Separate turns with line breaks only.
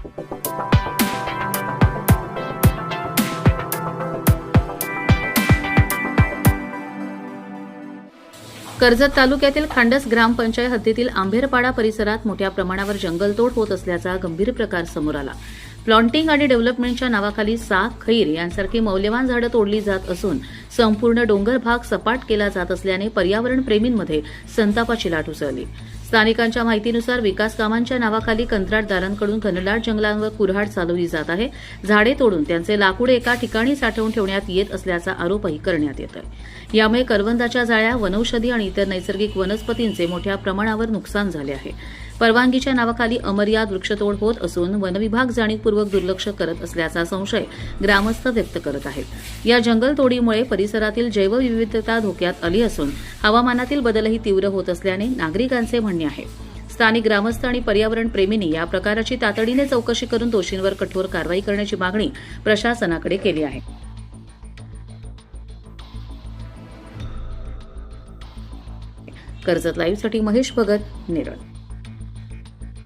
कर्जत तालुक्यातील खांडस ग्रामपंचायत हद्दीतील आंबेरपाडा परिसरात मोठ्या प्रमाणावर जंगलतोड होत असल्याचा गंभीर प्रकार समोर आला। प्लॉटिंग आणि डेव्हलपमेंटच्या नावाखाली साग, खैर यांसारखी मौल्यवान झाडं तोडली जात असून संपूर्ण डोंगर भाग सपाट केला जात असल्याने पर्यावरण प्रेमींमध्ये संतापाची लाट उसळली। स्थानिकांच्या माहितीनुसार विकास कामांच्या नावाखाली कंत्राटदारांकडून घनदाट जंगलांवर कुऱ्हाड चालवली जात आहे। झाडे तोडून त्यांचे लाकूड एका ठिकाणी साठवून ठेवण्यात येत असल्याचा आरोपही करण्यात येत आहे। यामुळे करवंदाच्या जाळ्या, वनौषधी आणि इतर नैसर्गिक वनस्पतींचे मोठ्या प्रमाणावर नुकसान झाले आहे। परवानगीच्या नावाखाली अमर्याद वृक्षतोड होत असून वनविभाग जाणीवपूर्वक दुर्लक्ष करत असल्याचा संशय ग्रामस्थ व्यक्त करत आहेत। या जंगलतोडीमुळे परिसरातील जैवविविधता धोक्यात आली असून हवामानातील बदलही तीव्र होत असल्याने नागरिकांचे म्हणणे आहे। स्थानिक ग्रामस्थ आणि पर्यावरण प्रेमींनी या प्रकाराची तातडीने चौकशी करून दोषींवर कठोर कारवाई करण्याची मागणी प्रशासनाकडे केली आहे। कर्जत लाईव्हसाठी महेश भगत, नेरळ।